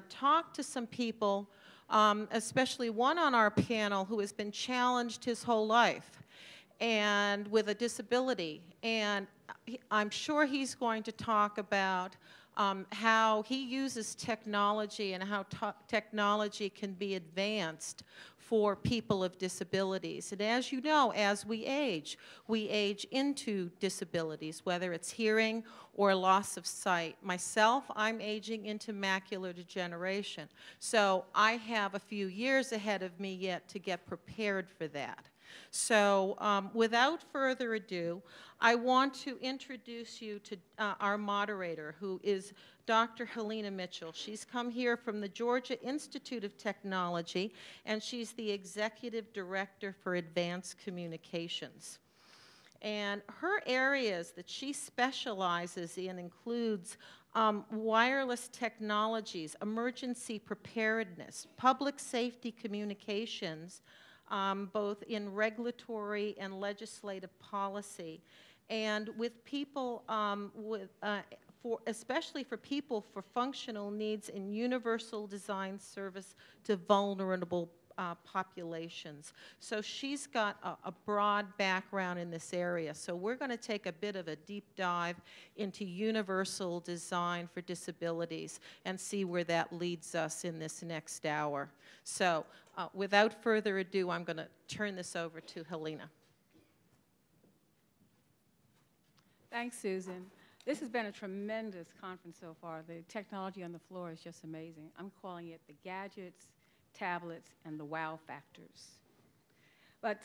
talk to some people, especially one on our panel who has been challenged his whole life and with a disability. And I'm sure he's going to talk about how he uses technology and how technology can be advanced for people of disabilities. And as you know, as we age into disabilities, whether it's hearing or loss of sight. Myself, I'm aging into macular degeneration. So I have a few years ahead of me yet to get prepared for that. So without further ado, I want to introduce you to our moderator, who is Dr. Helena Mitchell. She's come here from the Georgia Institute of Technology, and she's the Executive Director for Advanced Communications. And her areas that she specializes in includes wireless technologies, emergency preparedness, public safety communications, both in regulatory and legislative policy, and with people, especially for people for functional needs in universal design service to vulnerable populations. So she's got a broad background in this area. So we're going to take a bit of a deep dive into universal design for disabilities and see where that leads us in this next hour. So without further ado, I'm going to turn this over to Helena. Thanks, Susan. This has been a tremendous conference so far. The technology on the floor is just amazing. I'm calling it the gadgets, tablets, and the wow factors. But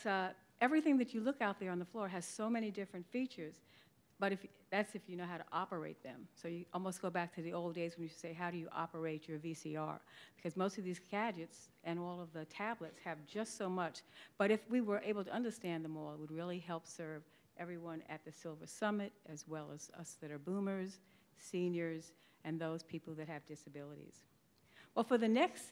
everything that you look out there on the floor has so many different features, but that's if you know how to operate them. So you almost go back to the old days when you say, how do you operate your VCR? Because most of these gadgets and all of the tablets have just so much, but if we were able to understand them all, it would really help serve everyone at the Silver Summit, as well as us that are boomers, seniors, and those people that have disabilities. Well, for the next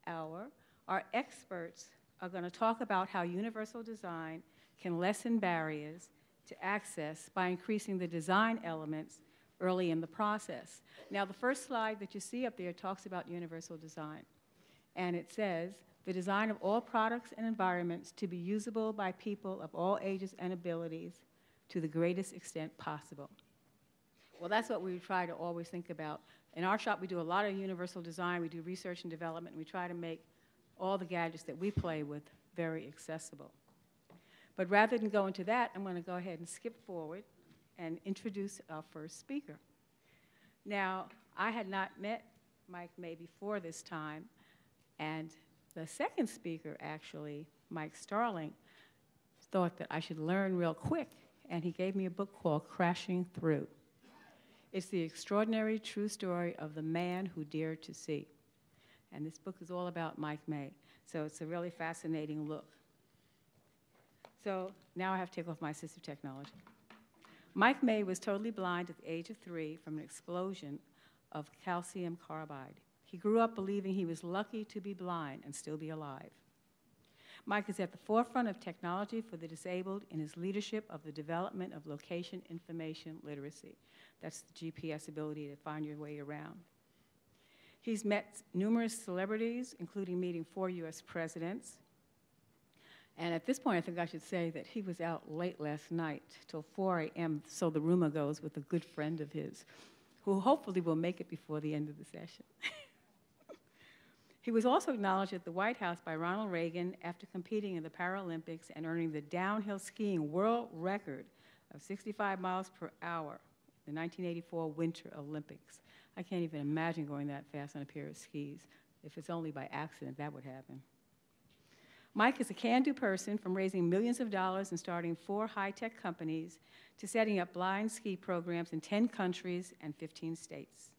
hour, our experts are going to talk about how universal design can lessen barriers to access by increasing the design elements early in the process. Now, the first slide that you see up there talks about universal design, and it says, the design of all products and environments to be usable by people of all ages and abilities to the greatest extent possible. Well, that's what we try to always think about. In our shop, we do a lot of universal design. We do research and development. And we try to make all the gadgets that we play with very accessible. But rather than go into that, I'm going to go ahead and skip forward and introduce our first speaker. Now, I had not met Mike May before this time, and the second speaker, actually, Mike Starling, thought that I should learn real quick, and he gave me a book called Crashing Through. It's the extraordinary true story of the man who dared to see. And this book is all about Mike May, so it's a really fascinating look. So now I have to take off my assistive technology. Mike May was totally blind at the age of 3 from an explosion of calcium carbide. He grew up believing he was lucky to be blind and still be alive. Mike is at the forefront of technology for the disabled in his leadership of the development of location information literacy. That's the GPS ability to find your way around. He's met numerous celebrities, including meeting 4 US presidents. And at this point, I think I should say that he was out late last night till 4 a.m., so the rumor goes, with a good friend of his, who hopefully will make it before the end of the session. He was also acknowledged at the White House by Ronald Reagan after competing in the Paralympics and earning the downhill skiing world record of 65 miles per hour in the 1984 Winter Olympics. I can't even imagine going that fast on a pair of skis. If it's only by accident, that would happen. Mike is a can-do person, from raising millions of dollars and starting 4 high-tech companies to setting up blind ski programs in 10 countries and 15 states.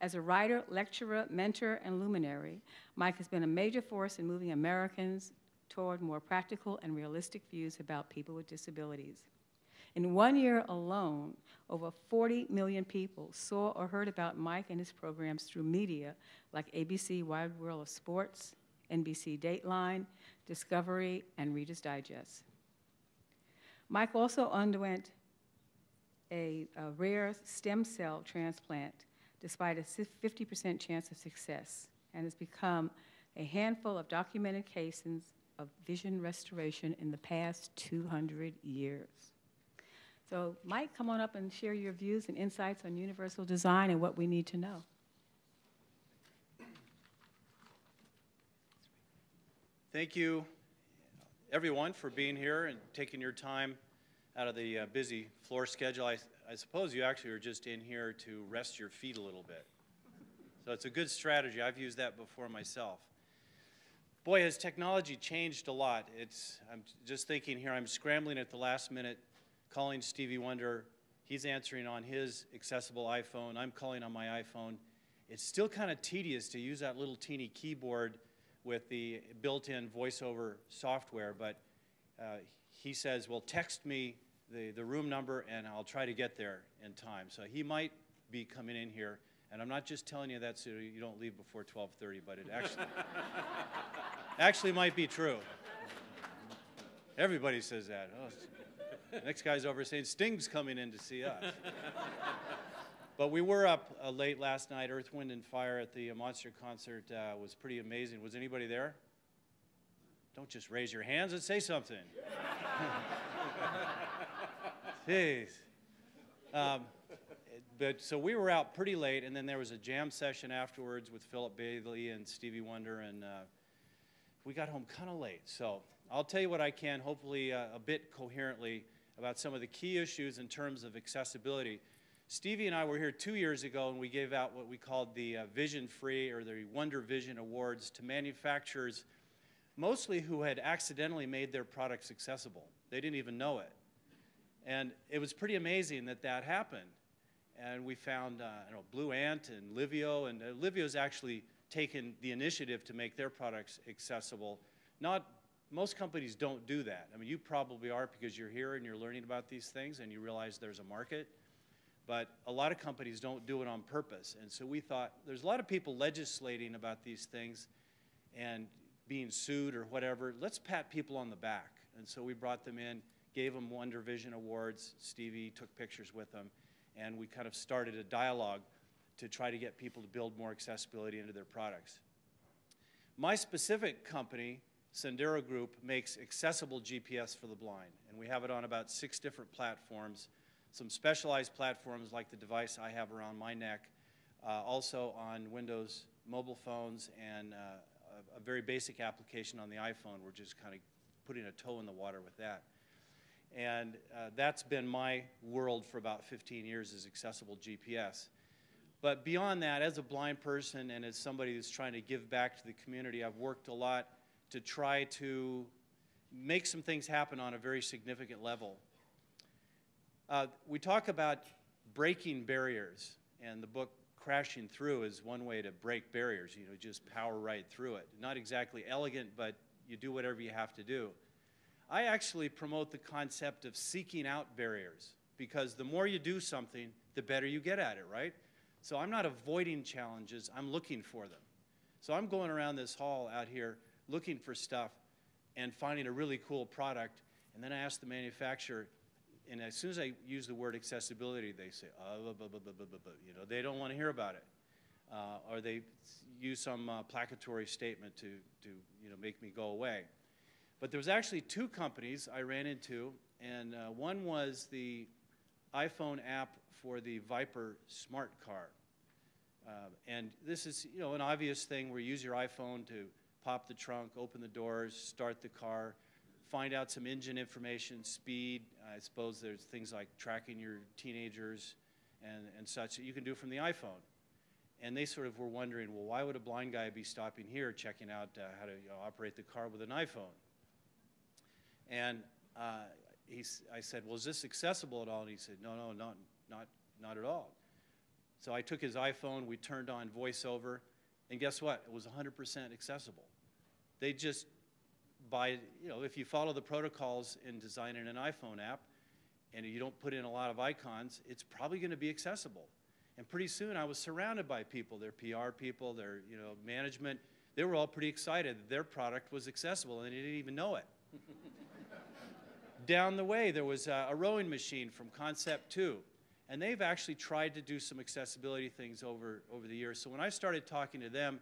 As a writer, lecturer, mentor, and luminary, Mike has been a major force in moving Americans toward more practical and realistic views about people with disabilities. In 1 year alone, over 40 million people saw or heard about Mike and his programs through media like ABC Wide World of Sports, NBC Dateline, Discovery, and Reader's Digest. Mike also underwent a rare stem cell transplant despite a 50% chance of success, and has become a handful of documented cases of vision restoration in the past 200 years. So Mike, come on up and share your views and insights on universal design and what we need to know. Thank you, everyone, for being here and taking your time out of the busy floor schedule. I suppose you actually are just in here to rest your feet a little bit. So it's a good strategy. I've used that before myself. Boy, has technology changed a lot. I'm just thinking here, I'm scrambling at the last minute, calling Stevie Wonder. He's answering on his accessible iPhone. I'm calling on my iPhone. It's still kind of tedious to use that little teeny keyboard with the built-in voiceover software, but he says, well, text me the room number and I'll try to get there in time. So he might be coming in here, and I'm not just telling you that so you don't leave before 12:30, but it actually might be true. Everybody says that. Oh, next guy's over saying Sting's coming in to see us. But we were up late last night. Earth, Wind, and Fire at the Monster concert was pretty amazing. Was anybody there? Don't just raise your hands and say something. Jeez. So we were out pretty late, and then there was a jam session afterwards with Philip Bailey and Stevie Wonder, and we got home kind of late. So I'll tell you what I can, hopefully a bit coherently, about some of the key issues in terms of accessibility. Stevie and I were here 2 years ago, and we gave out what we called the Vision Free or the Wonder Vision Awards to manufacturers, mostly who had accidentally made their products accessible. They didn't even know it. And it was pretty amazing that that happened. And we found Blue Ant and Livio, and Livio's actually taken the initiative to make their products accessible. Most companies don't do that. I mean, you probably are because you're here and you're learning about these things and you realize there's a market. But a lot of companies don't do it on purpose. And so we thought, there's a lot of people legislating about these things and being sued or whatever. Let's pat people on the back. And so we brought them in, gave them Wonder Vision Awards. Stevie took pictures with them. And we kind of started a dialogue to try to get people to build more accessibility into their products. My specific company, Sendero Group, makes accessible GPS for the blind. And we have it on about 6 different platforms. Some specialized platforms like the device I have around my neck, also on Windows mobile phones, and a very basic application on the iPhone. We're just kind of putting a toe in the water with that. And that's been my world for about 15 years, is accessible GPS. But beyond that, as a blind person and as somebody who's trying to give back to the community, I've worked a lot to try to make some things happen on a very significant level. We talk about breaking barriers, and the book Crashing Through is one way to break barriers. You know, just power right through it. Not exactly elegant, but you do whatever you have to do. I actually promote the concept of seeking out barriers, because the more you do something, the better you get at it, right? So I'm not avoiding challenges, I'm looking for them. So I'm going around this hall out here looking for stuff and finding a really cool product, and then I ask the manufacturer, and as soon as I use the word accessibility, they say, you know, they don't want to hear about it. Or they use some placatory statement to you know, make me go away. But there was actually 2 companies I ran into, and one was the iPhone app for the Viper smart car. And this is, you know, an obvious thing where you use your iPhone to pop the trunk, open the doors, start the car, find out some engine information, speed. I suppose there's things like tracking your teenagers and such that you can do from the iPhone. And they sort of were wondering, well, why would a blind guy be stopping here checking out how to operate the car with an iPhone? And I said, well, is this accessible at all? And he said, no, not at all. So I took his iPhone, we turned on VoiceOver, and guess what? It was 100% accessible. They just, you know, if you follow the protocols in designing an iPhone app and you don't put in a lot of icons, it's probably going to be accessible. And pretty soon I was surrounded by people, their PR people, their, you know, management. They were all pretty excited that their product was accessible, and they didn't even know it. Down the way, there was a rowing machine from Concept 2. And they've actually tried to do some accessibility things over the years. So when I started talking to them,